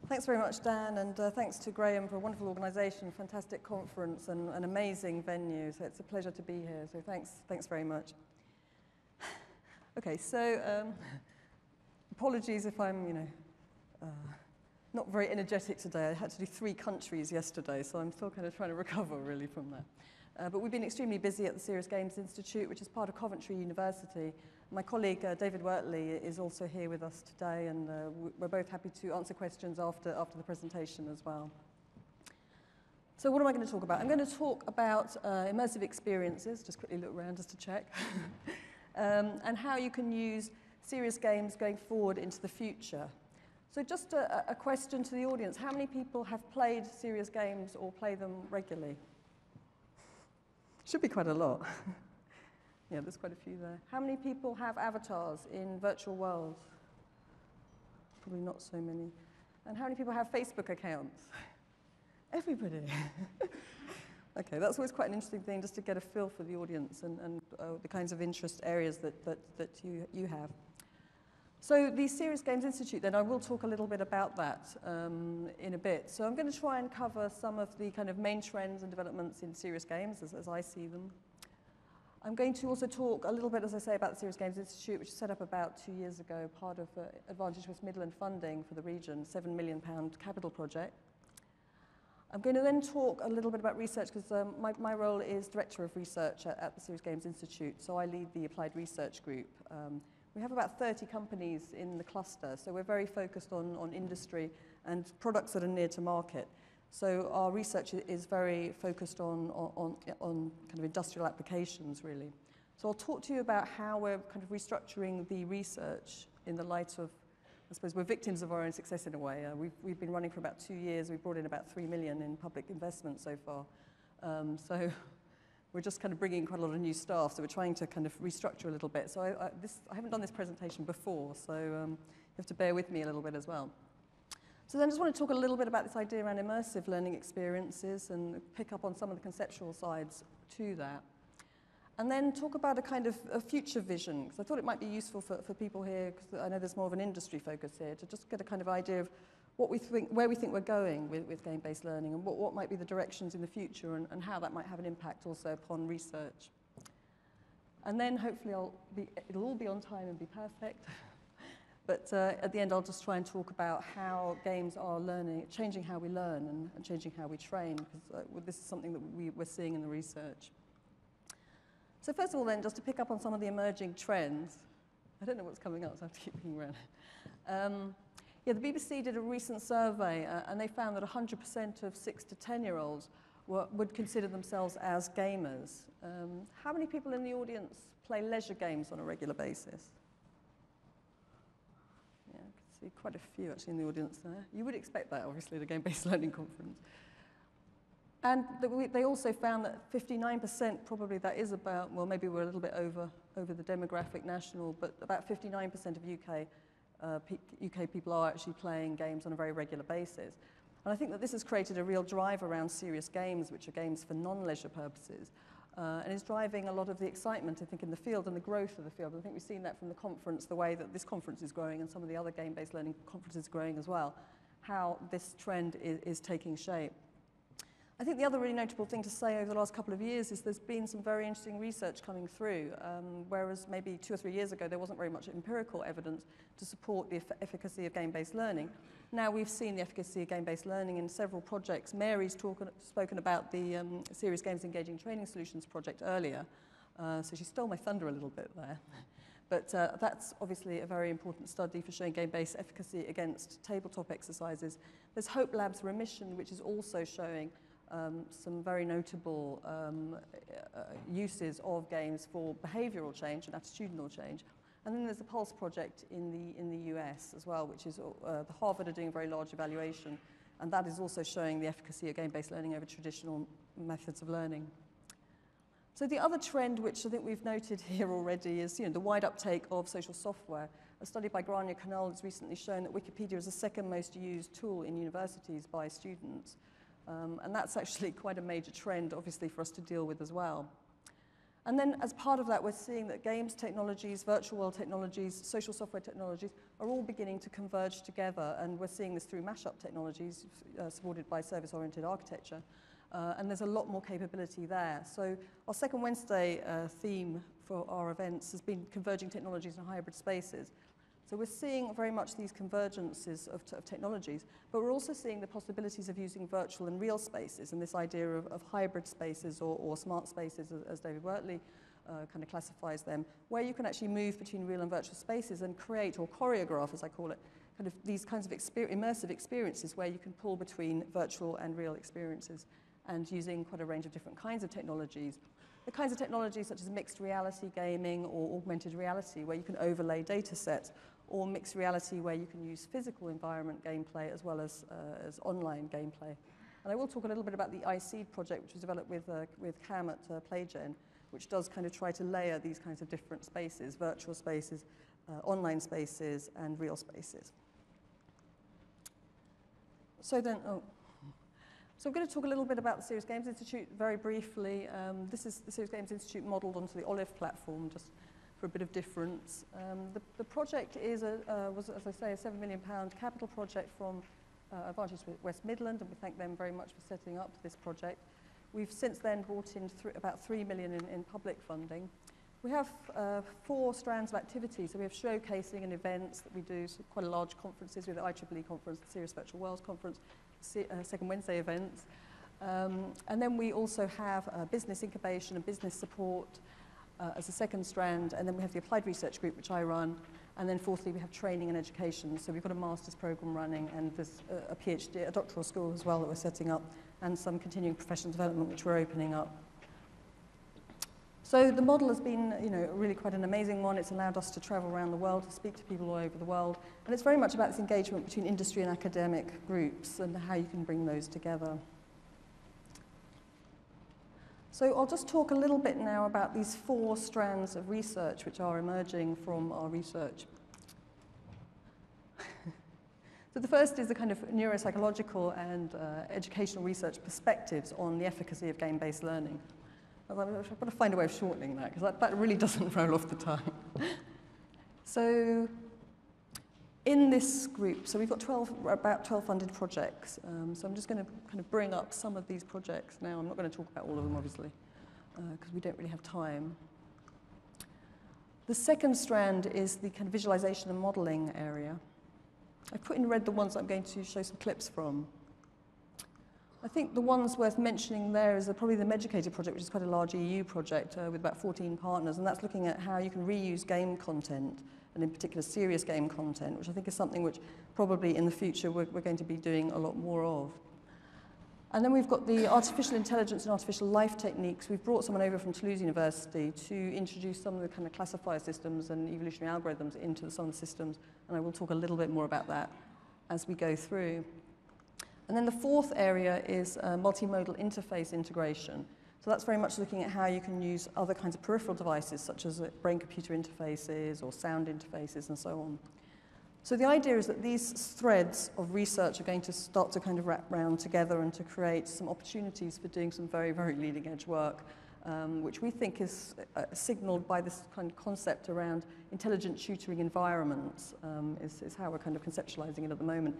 Thanks very much, Dan, and thanks to Graham for a wonderful organisation, fantastic conference, and an amazing venue. So it's a pleasure to be here. So thanks very much. Okay, so apologies if I'm, not very energetic today. I had to do 3 countries yesterday, so I'm still kind of trying to recover really from that. But we've been extremely busy at the Serious Games Institute, which is part of Coventry University. My colleague David Wortley is also here with us today, and we're both happy to answer questions after the presentation as well. So what am I going to talk about? I'm going to talk about immersive experiences, just quickly look around just to check, and how you can use serious games going forward into the future. So just a question to the audience. How many people have played serious games or play them regularly? Should be quite a lot. Yeah, there's quite a few there. How many people have avatars in virtual worlds? Probably not so many. And how many people have Facebook accounts? Everybody. Okay, that's always quite an interesting thing, just to get a feel for the audience and the kinds of interest areas that you have. So the Serious Games Institute, then, I will talk a little bit about that in a bit. So I'm going to try and cover some of the kind of main trends and developments in serious games as I see them. I'm going to also talk a little bit, as I say, about the Serious Games Institute, which was set up about 2 years ago, part of Advantage West Midland funding for the region, £7 million capital project. I'm going to then talk a little bit about research, because my role is Director of Research at the Serious Games Institute, so I lead the Applied Research Group. We have about 30 companies in the cluster, so we're very focused on industry and products that are near to market. So our research is very focused on kind of industrial applications, really. So I'll talk to you about how we're kind of restructuring the research in the light of, I suppose, we're victims of our own success in a way. We've been running for about 2 years. We've brought in about 3 million in public investment so far. So we're just kind of bringing in quite a lot of new staff, so we're trying to kind of restructure a little bit. So I haven't done this presentation before, so you have to bear with me a little bit as well. So then I just want to talk a little bit about this idea around immersive learning experiences and pick up on some of the conceptual sides to that. And then talk about a kind of a future vision, because I thought it might be useful for people here, because I know there's more of an industry focus here, to just get a kind of idea of what we think, where we think we're going with game-based learning, and what might be the directions in the future, and how that might have an impact also upon research. And then hopefully it'll all be on time and be perfect. But at the end, I'll just try and talk about how games are changing how we learn and changing how we train, because this is something that we're seeing in the research. So first of all then, just to pick up on some of the emerging trends. I don't know what's coming up, so I have to keep looking around. Yeah, the BBC did a recent survey, and they found that 100% of 6 to 10-year-olds would consider themselves as gamers. How many people in the audience play leisure games on a regular basis? Yeah, I can see quite a few actually in the audience there. You would expect that, obviously, at a game-based learning conference. And they also found that 59%, probably that is about, well, maybe we're a little bit over the demographic national, but about 59% of UK people are actually playing games on a very regular basis. And I think that this has created a real drive around serious games, which are games for non-leisure purposes, and is driving a lot of the excitement, I think, in the field and the growth of the field. I think we've seen that from the conference, the way that this conference is growing, and some of the other game-based learning conferences are growing as well, how this trend is taking shape. I think the other really notable thing to say over the last couple of years is there's been some very interesting research coming through, whereas maybe 2 or 3 years ago there wasn't very much empirical evidence to support the efficacy of game-based learning. Now we've seen the efficacy of game-based learning in several projects. Mary's spoken about the Serious Games Engaging Training Solutions project earlier, so she stole my thunder a little bit there. But that's obviously a very important study for showing game-based efficacy against tabletop exercises. There's Hope Lab's Remission, which is also showing some very notable uses of games for behavioural change and attitudinal change. And then there's the Pulse project in the US as well, which is the Harvard are doing a very large evaluation, and that is also showing the efficacy of game-based learning over traditional methods of learning. So the other trend, which I think we've noted here already, is the wide uptake of social software. A study by Grania Canal has recently shown that Wikipedia is the second most used tool in universities by students. And that's actually quite a major trend, obviously, for us to deal with as well. And then as part of that, we're seeing that games technologies, virtual world technologies, social software technologies are all beginning to converge together. And we're seeing this through mashup technologies supported by service-oriented architecture. And there's a lot more capability there. So our second Wednesday theme for our events has been converging technologies in hybrid spaces. So we're seeing very much these convergences of technologies, but we're also seeing the possibilities of using virtual and real spaces, and this idea of hybrid spaces or smart spaces, as David Wortley kind of classifies them, where you can actually move between real and virtual spaces and create, or choreograph, as I call it, kind of these kinds of immersive experiences where you can pull between virtual and real experiences and using quite a range of different kinds of technologies. The kinds of technologies such as mixed reality gaming or augmented reality, where you can overlay data sets, or mixed reality where you can use physical environment gameplay as well as online gameplay. And I will talk a little bit about the iSeed project, which was developed with Cam at PlayGen, which does kind of try to layer these kinds of different spaces, virtual spaces, online spaces, and real spaces. So then, So I'm going to talk a little bit about the Serious Games Institute very briefly. This is the Serious Games Institute modelled onto the Olive platform, just for a bit of difference. The project was, as I say, a £7 million capital project from Advantage West Midland, and we thank them very much for setting up this project. We've since then brought in about £3 million in public funding. We have 4 strands of activity. So we have showcasing and events that we do, so quite a large conferences with the IEEE conference, the Serious Virtual Worlds conference, second Wednesday events. And then we also have business incubation and business support as a second strand. And then we have the applied research group, which I run. And then fourthly, we have training and education. So we've got a master's program running, and there's a PhD, a doctoral school as well that we're setting up, and some continuing professional development, which we're opening up. So the model has been, really quite an amazing one. It's allowed us to travel around the world, to speak to people all over the world. And it's very much about this engagement between industry and academic groups and how you can bring those together. So I'll just talk a little bit now about these 4 strands of research which are emerging from our research. So the first is the kind of neuropsychological and educational research perspectives on the efficacy of game-based learning. I've got to find a way of shortening that, because that really doesn't roll off the tongue. So in this group, so we've got about 12 funded projects. So I'm just going to kind of bring up some of these projects now. I'm not going to talk about all of them, obviously, because we don't really have time. The second strand is the kind of visualization and modeling area. I've put in red the ones I'm going to show some clips from. I think the ones worth mentioning there is probably the Meducated project, which is quite a large EU project with about 14 partners, and that's looking at how you can reuse game content, and in particular serious game content, which I think is something which probably in the future we're going to be doing a lot more of. And then we've got the artificial intelligence and artificial life techniques. We've brought someone over from Toulouse University to introduce some of the kind of classifier systems and evolutionary algorithms into some of the systems, and I will talk a little bit more about that as we go through. And then the fourth area is multimodal interface integration. So that's very much looking at how you can use other kinds of peripheral devices, such as brain-computer interfaces or sound interfaces and so on. So the idea is that these threads of research are going to start to kind of wrap round together and to create some opportunities for doing some very, very leading-edge work, which we think is signaled by this kind of concept around intelligent tutoring environments, is how we're kind of conceptualizing it at the moment.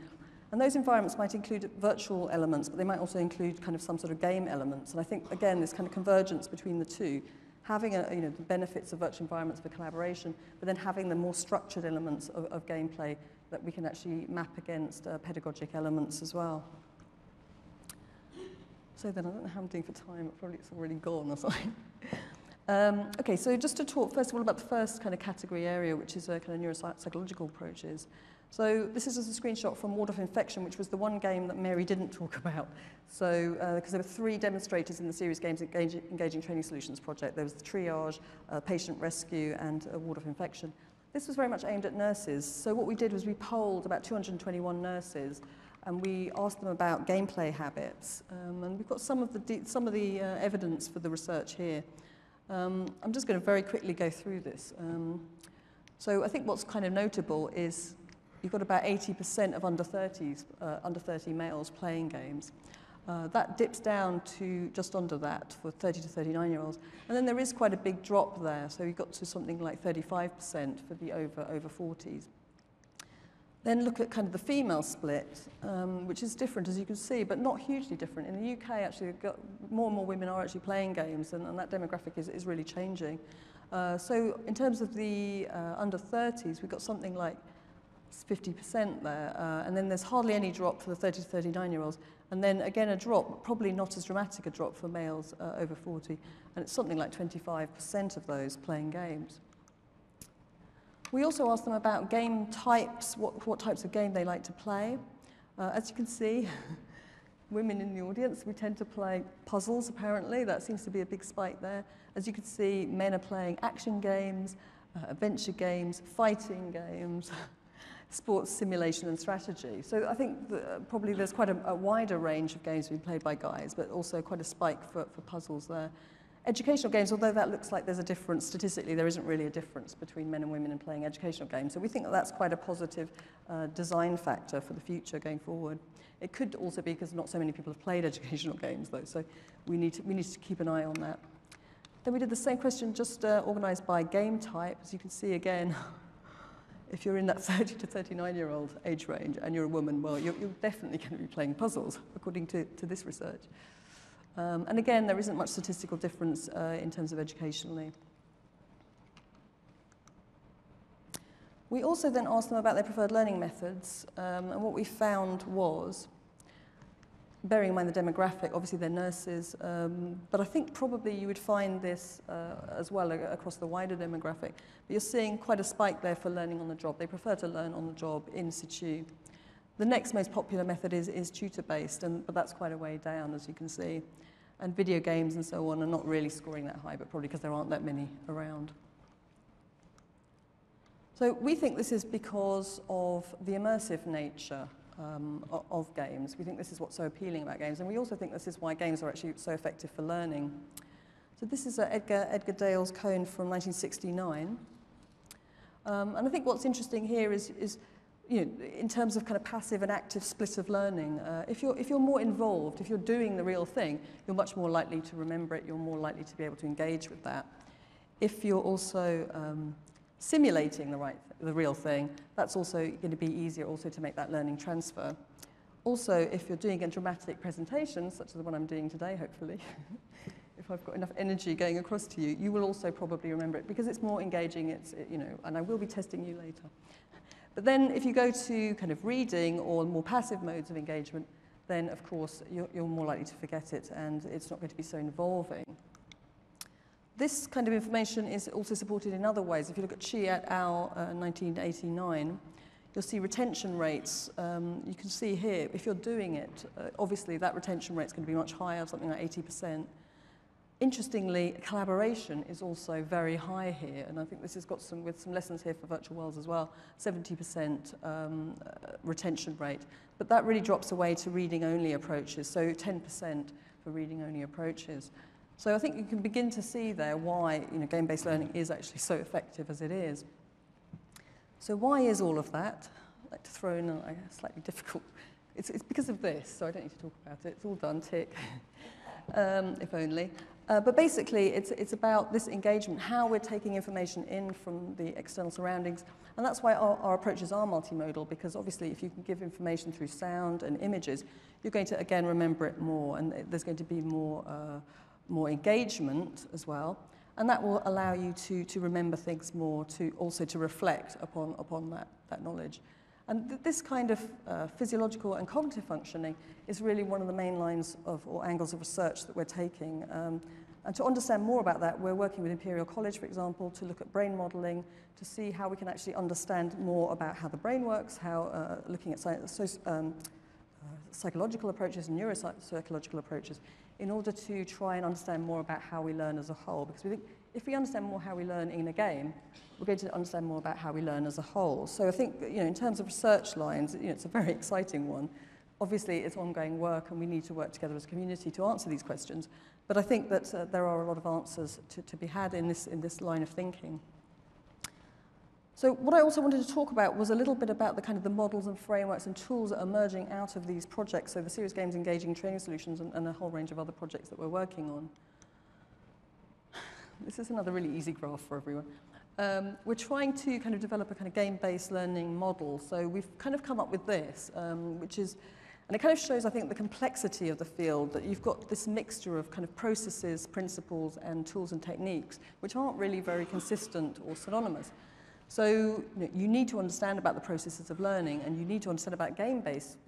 And those environments might include virtual elements, but they might also include kind of some sort of game elements. And I think, again, this kind of convergence between the two, having the benefits of virtual environments for collaboration, but then having the more structured elements of gameplay that we can actually map against pedagogic elements as well. So then, I don't know how I'm doing for time. Probably it's already gone or something. Okay, so just to talk, first of all, about the first kind of category area, which is kind of neuropsychological approaches. So this is just a screenshot from Ward of Infection, which was the one game that Mary didn't talk about. So, because there were 3 demonstrators in the Serious Games Engaging Training Solutions project. There was the triage, patient rescue, and Ward of Infection. This was very much aimed at nurses. So what we did was we polled about 221 nurses, and we asked them about gameplay habits. And we've got some of the evidence for the research here. I'm just going to very quickly go through this. So I think what's kind of notable is you've got about 80% of under 30 males playing games. That dips down to just under that for 30 to 39-year-olds. And then there is quite a big drop there, so you've got to something like 35% for the over 40s. Then look at kind of the female split, which is different, as you can see, but not hugely different. In the UK, actually, more and more women are actually playing games, and that demographic is really changing. So in terms of the under 30s, we've got something like 50% there, and then there's hardly any drop for the 30 to 39-year-olds, and then again a drop, probably not as dramatic a drop for males over 40, and it's something like 25% of those playing games. We also asked them about game types, what types of game they like to play. As you can see, women in the audience, we tend to play puzzles, apparently. That seems to be a big spike there. As you can see, men are playing action games, adventure games, fighting games, sports simulation and strategy. So I think probably there's quite a wider range of games being played by guys, but also quite a spike for puzzles there. Educational games, although that looks like there's a difference, statistically there isn't really a difference between men and women in playing educational games. So we think that that's quite a positive design factor for the future going forward. It could also be because not so many people have played educational games though, so we need to keep an eye on that. Then we did the same question just organised by game type. As you can see again, if you're in that 30 to 39-year-old age range and you're a woman, well, you're definitely going to be playing puzzles, according to this research. And again, there isn't much statistical difference in terms of educationally. We also then asked them about their preferred learning methods, and what we found was, bearing in mind the demographic, obviously they're nurses, but I think probably you would find this as well across the wider demographic. But you're seeing quite a spike there for learning on the job. They prefer to learn on the job in situ. The next most popular method is tutor-based, but that's quite a way down, as you can see. And video games and so on are not really scoring that high, but probably because there aren't that many around. So we think this is because of the immersive nature of games. We think this is what's so appealing about games, and we also think this is why games are actually so effective for learning. So this is Edgar Dale's cone from 1969. And I think what's interesting here is you know, in terms of kind of passive and active split of learning, if you're more involved, if you're doing the real thing, you're much more likely to remember it, you're more likely to be able to engage with that. If you're also simulating the real thing, that's also going to be easier also to make that learning transfer. Also, if you're doing a dramatic presentation, such as the one I'm doing today, hopefully, if I've got enough energy going across to you, you will also probably remember it because it's more engaging, you know, and I will be testing you later. But then if you go to kind of reading or more passive modes of engagement, then of course you're more likely to forget it and it's not going to be so involving. This kind of information is also supported in other ways. If you look at Chi et al. 1989, you'll see retention rates. You can see here, if you're doing it, obviously that retention rate is going to be much higher, something like 80%. Interestingly, collaboration is also very high here, and I think this has got some lessons here for virtual worlds as well, 70% retention rate. But that really drops away to reading-only approaches, so 10% for reading-only approaches. So I think you can begin to see there why game-based learning is actually so effective as it is. So why is all of that? I'd like to throw in a slightly difficult... It's because of this, so I don't need to talk about it. It's all done, tick. If only. But basically, it's about this engagement, how we're taking information in from the external surroundings. And that's why our approaches are multimodal, because obviously if you can give information through sound and images, you're going to, again, remember it more, and there's going to be more engagement as well. And that will allow you to remember things more, also to reflect upon that knowledge. And this kind of physiological and cognitive functioning is really one of the main lines or angles of research that we're taking. And to understand more about that, we're working with Imperial College, for example, to look at brain modelling, to see how we can actually understand more about how the brain works, how looking at psychological approaches and neuropsychological approaches, in order to try and understand more about how we learn as a whole. Because we think if we understand more how we learn in a game, we're going to understand more about how we learn as a whole. So I think, in terms of research lines, it's a very exciting one. Obviously, it's ongoing work, and we need to work together as a community to answer these questions. But I think that there are a lot of answers to be had in this line of thinking. So what I also wanted to talk about was a little bit about the kind of the models and frameworks and tools that are emerging out of these projects, so the Serious Games Engaging Training Solutions and a whole range of other projects that we're working on. This is another really easy graph for everyone. We're trying to kind of develop a kind of game-based learning model. So we've kind of come up with this, which is, and it kind of shows, I think, the complexity of the field, that you've got this mixture of kind of processes, principles, and tools and techniques, which aren't really very consistent or synonymous. So you need to understand about the processes of learning, and you need to understand about game-based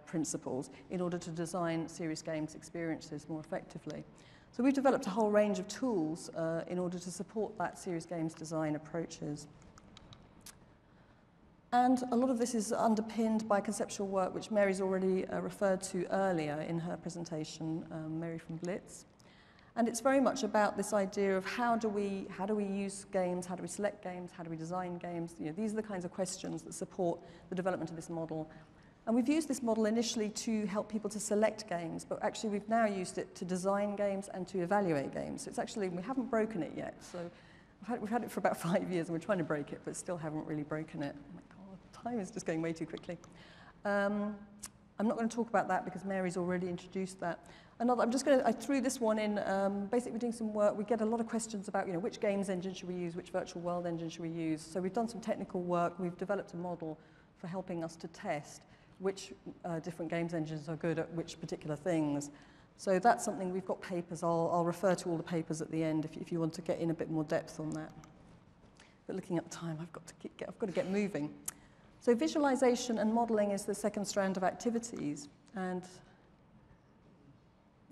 principles in order to design serious games experiences more effectively. So we've developed a whole range of tools in order to support that serious games design approaches. And a lot of this is underpinned by conceptual work, which Mary's already referred to earlier in her presentation, Mary from Blitz. And it's very much about this idea of how do we use games, how do we select games, how do we design games? These are the kinds of questions that support the development of this model. And we've used this model initially to help people to select games, but actually we've now used it to design games and to evaluate games. So it's actually, we haven't broken it yet. So we've had it for about 5 years and we're trying to break it, but still haven't really broken it. Oh my God, time is just going way too quickly. I'm not going to talk about that because Mary's already introduced that. I threw this one in, basically we're doing some work. We get a lot of questions about, which games engine should we use, which virtual world engine should we use. So we've done some technical work. We've developed a model for helping us to test which different games engines are good at which particular things. So that's something, we've got papers. I'll refer to all the papers at the end if you want to get in a bit more depth on that. But looking at the time, I've got to get moving. So visualization and modeling is the second strand of activities. And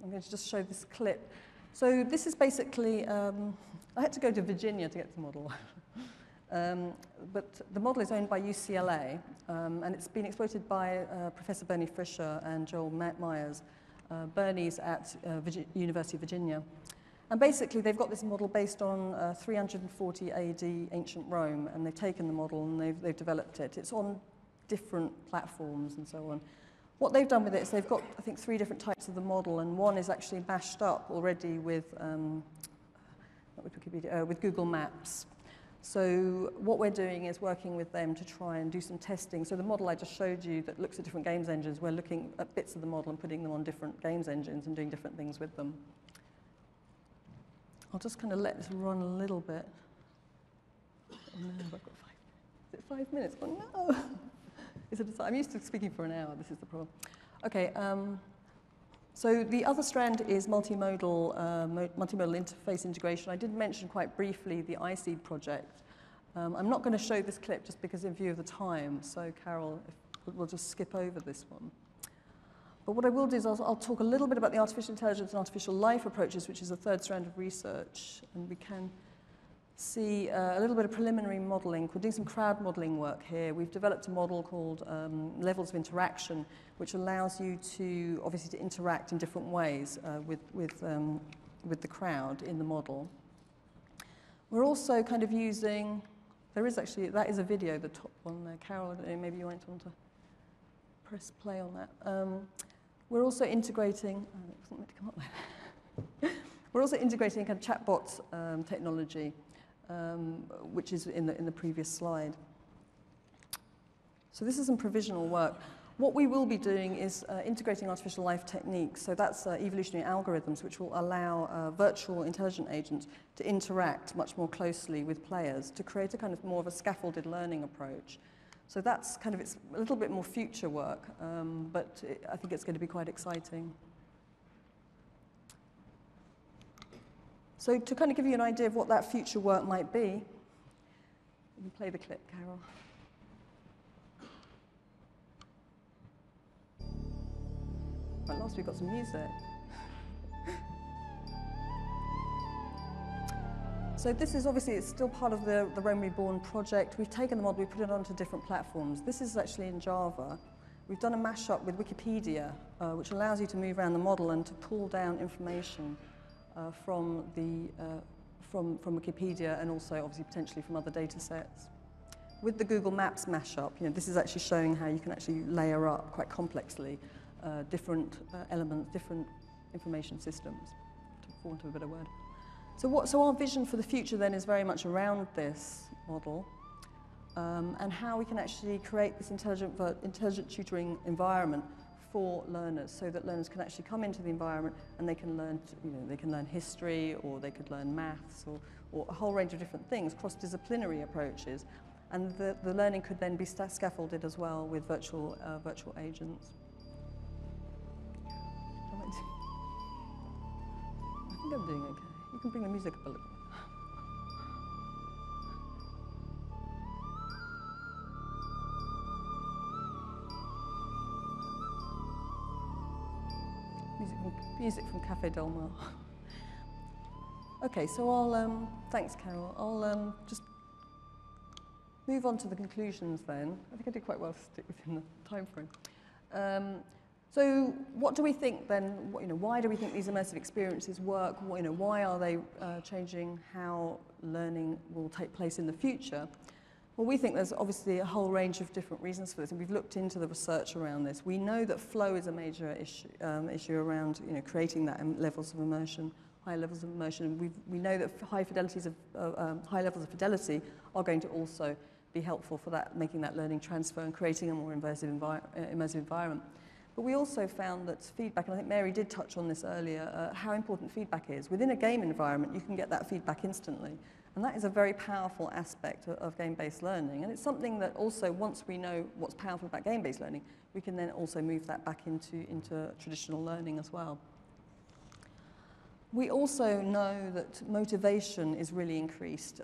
I'm going to just show this clip. So this is basically, I had to go to Virginia to get the model. But the model is owned by UCLA, and it's been exploited by Professor Bernie Fisher and Joel Myers. Bernie's at University of Virginia. And basically, they've got this model based on 340 AD ancient Rome, and they've taken the model and they've developed it. It's on different platforms and so on. What they've done with it is they've got, I think, 3 different types of the model, and one is actually mashed up already with Google Maps. So what we're doing is working with them to try and do some testing. So the model I just showed you that looks at different games engines, we're looking at bits of the model and putting them on different games engines and doing different things with them. I'll just kind of let this run a little bit. Oh no, I've got 5 minutes. Is it 5 minutes? Oh no! I'm used to speaking for an hour, this is the problem. Okay, so the other strand is multimodal interface integration. I did mention quite briefly the iSeed project. I'm not going to show this clip just because in view of the time, so Carol, we'll just skip over this one. But what I will do is I'll talk a little bit about the artificial intelligence and artificial life approaches, which is the third strand of research, and we can see a little bit of preliminary modeling. We're doing some crowd modeling work here. We've developed a model called levels of interaction, which allows you to, obviously, to interact in different ways with the crowd in the model. We're also kind of using, that is a video, the top one there. Carol, I don't know, maybe you might want to press play on that. We're also integrating, it wasn't meant to come up there. We're also integrating kind of chatbot technology, which is in the previous slide. So this is some provisional work. What we will be doing is integrating artificial life techniques. So that's evolutionary algorithms, which will allow virtual intelligent agents to interact much more closely with players to create a kind of more of a scaffolded learning approach. So that's kind of, it's a little bit more future work, but I think it's going to be quite exciting. So to kind of give you an idea of what that future work might be, you can play the clip, Carol. At last we've got some music. So this is obviously, it's still part of the Rome Reborn project. We've taken the model, we've put it onto different platforms. This is actually in Java. We've done a mashup with Wikipedia, which allows you to move around the model and to pull down information from Wikipedia and also obviously potentially from other data sets. With the Google Maps mashup, this is actually showing how you can actually layer up quite complexly different elements, different information systems, for want of a better word. So our vision for the future then is very much around this model. and how we can actually create this intelligent tutoring environment for learners, so that learners can actually come into the environment and they can learn, they can learn history, or they could learn maths, or a whole range of different things, cross-disciplinary approaches. And the learning could then be scaffolded as well with virtual agents. I think I'm doing okay. You can bring the music up a little. Music from Café Del Mar. Okay, so I'll, thanks Carol, I'll just move on to the conclusions then. I think I did quite well to stick within the time frame. So what do we think then, why do we think these immersive experiences work? Why are they changing how learning will take place in the future? Well, we think there's obviously a whole range of different reasons for this, and we've looked into the research around this. We know that flow is a major issue around creating that levels of immersion, high levels of immersion. We know that high levels of fidelity are going to also be helpful for that, making that learning transfer and creating a more immersive environment. But we also found that feedback, and I think Mary did touch on this earlier, how important feedback is. Within a game environment, you can get that feedback instantly. And that is a very powerful aspect of game-based learning. And it's something that also, once we know what's powerful about game-based learning, we can then also move that back into traditional learning as well. We also know that motivation is really increased.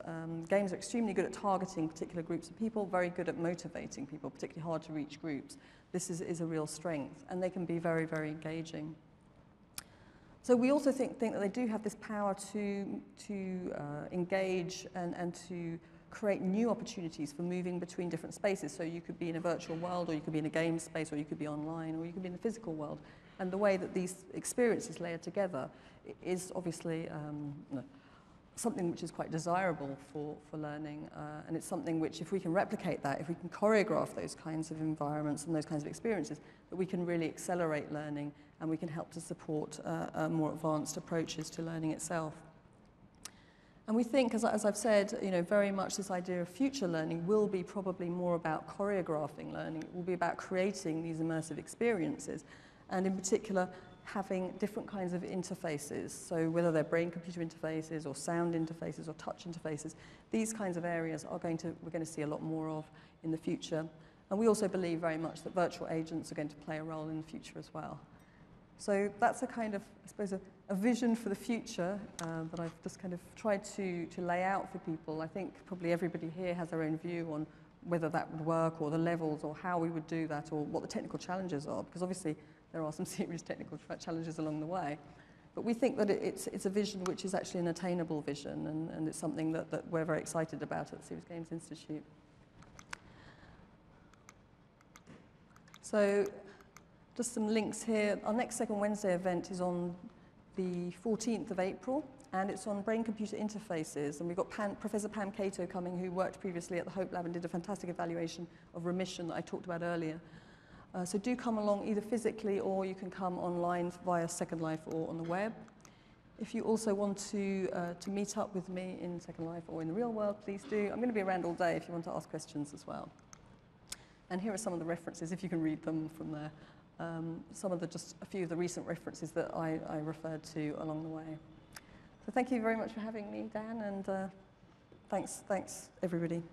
Games are extremely good at targeting particular groups of people, very good at motivating people, particularly hard to reach groups. This is a real strength, and they can be very, very engaging. So we also think that they do have this power to engage and to create new opportunities for moving between different spaces. So you could be in a virtual world, or you could be in a game space, or you could be online, or you could be in the physical world. And the way that these experiences layer together is obviously something which is quite desirable for learning. And it's something which, if we can replicate that, if we can choreograph those kinds of environments and those kinds of experiences, that we can really accelerate learning, and we can help to support more advanced approaches to learning itself. And we think, as I've said, very much this idea of future learning will be probably more about choreographing learning. It will be about creating these immersive experiences, and in particular, having different kinds of interfaces. So whether they're brain-computer interfaces, or sound interfaces, or touch interfaces, these kinds of areas we're going to see a lot more of in the future. And we also believe very much that virtual agents are going to play a role in the future as well. So that's a kind of, I suppose, a vision for the future that I've just kind of tried to lay out for people. I think probably everybody here has their own view on whether that would work, or the levels, or how we would do that, or what the technical challenges are, because obviously there are some serious technical challenges along the way. But we think that it's a vision which is actually an attainable vision, and it's something that we're very excited about at the Serious Games Institute. So just some links here. Our next Second Wednesday event is on the 14th of April, and it's on brain-computer interfaces. And we've got Professor Pam Cato coming, who worked previously at the Hope Lab and did a fantastic evaluation of remission that I talked about earlier. So do come along either physically, or you can come online via Second Life or on the web. If you also want to meet up with me in Second Life or in the real world, please do. I'm going to be around all day if you want to ask questions as well. And here are some of the references, if you can read them from there. Just a few of the recent references that I referred to along the way. So thank you very much for having me, Dan, and thanks everybody.